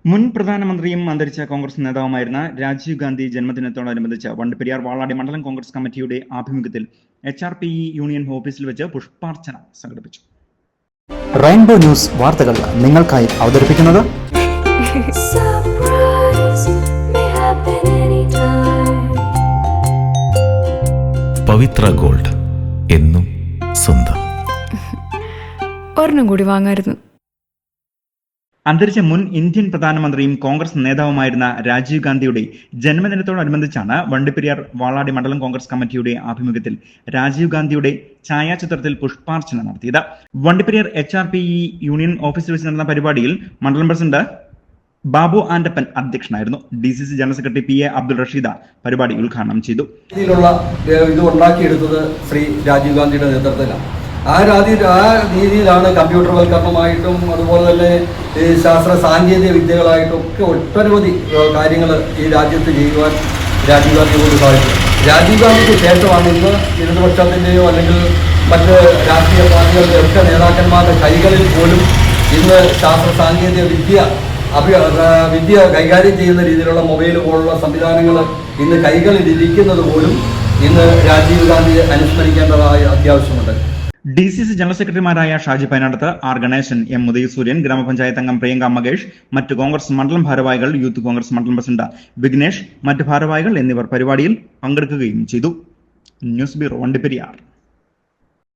മുൻ പ്രധാനമന്ത്രിയും അന്തരിച്ച കോൺഗ്രസ് നേതാവുമായിരുന്ന രാജീവ് ഗാന്ധി ജന്മദിനത്തോടനുബന്ധിച്ച് വണ്ടിപ്പെരിയാർ വാളാടി മണ്ഡലം കോൺഗ്രസ് കമ്മിറ്റിയുടെ ആഭിമുഖ്യത്തിൽ HRPE യൂണിയൻ ഓഫീസിൽ വെച്ച് പുഷ്പാർച്ചന സംഘടിപ്പിച്ചു. റെയിൻബോ ന്യൂസ് വാർത്തകൾ നിങ്ങൾക്കായി അവതരിപ്പിക്കുന്നത് പവിത്ര ഗോൾഡ്, എന്നും സ്വന്തം. ഒരെണ്ണം കൂടി വാങ്ങായിരുന്നു. അന്തരിച്ച മുൻ ഇന്ത്യൻ പ്രധാനമന്ത്രിയും കോൺഗ്രസ് നേതാവുമായിരുന്ന രാജീവ് ഗാന്ധിയുടെ ജന്മദിനത്തോടനുബന്ധിച്ചാണ് വണ്ടിപ്പെരിയാർ വാളാടി മണ്ഡലം കോൺഗ്രസ് കമ്മിറ്റിയുടെ ആഭിമുഖ്യത്തിൽ രാജീവ് ഗാന്ധിയുടെ ഛായാചിത്രത്തിൽ പുഷ്പാർച്ചന നടത്തിയത്. വണ്ടിപ്പെരിയാർ HRPE യൂണിയൻ ഓഫീസിൽ വെച്ച് നടന്ന പരിപാടിയിൽ മണ്ഡലം പ്രസിഡന്റ് ബാബു ആൻഡപ്പൻ അധ്യക്ഷനായിരുന്നു. DCC general secretary PA Abdul Rasheeda പരിപാടി ഉദ്ഘാടനം ചെയ്തു. ഇത് ഉണ്ടാക്കിയെടുത്തത് ശ്രീ രാജീവ് ഗാന്ധിയുടെ നേതൃത്വത്തിലാണ്. ആ രീതിയിലാണ് കമ്പ്യൂട്ടർവൽക്കരണമായിട്ടും അതുപോലെ തന്നെ ശാസ്ത്ര സാങ്കേതിക വിദ്യകളായിട്ടും ഒക്കെ ഒട്ടനവധി കാര്യങ്ങൾ ഈ രാജ്യത്ത് ചെയ്യുവാൻ രാജീവ് ഗാന്ധി കൊണ്ട് സാധിച്ചു. രാജീവ് ഗാന്ധിക്ക് ശേഷമാണ് ഇന്ന് ഇടതുപക്ഷത്തിൻ്റെയോ അല്ലെങ്കിൽ മറ്റ് രാഷ്ട്രീയ പാർട്ടികളുടെ ഒക്കെ നേതാക്കന്മാരുടെ കൈകളിൽ പോലും ഇന്ന് ശാസ്ത്ര സാങ്കേതിക വിദ്യ കൈകാര്യം ചെയ്യുന്ന രീതിയിലുള്ള മൊബൈൽ പോലുള്ള സംവിധാനങ്ങൾ ഇന്ന് കൈകളിൽ ഇരിക്കുന്നത് പോലും ഇന്ന് രാജീവ് ഗാന്ധിയെ അനുസ്മരിക്കേണ്ടതായ അത്യാവശ്യമുണ്ട്. DCC ജനറൽ സെക്രട്ടറിമാരായ ഷാജി പൈനാടത്ത്, R ഗണേശൻ, M ഉദയസൂര്യൻ, ഗ്രാമപഞ്ചായത്ത് അംഗം പ്രിയങ്ക മകേഷ്, മറ്റ് കോൺഗ്രസ് മണ്ഡലം ഭാരവാഹികൾ, യൂത്ത് കോൺഗ്രസ് മണ്ഡലം പ്രസിഡന്റ് വിഘ്നേഷ്, മറ്റ് ഭാരവാഹികൾ എന്നിവർ പരിപാടിയിൽ പങ്കെടുക്കുകയും ചെയ്തു. News bureau, Vandiperiyar.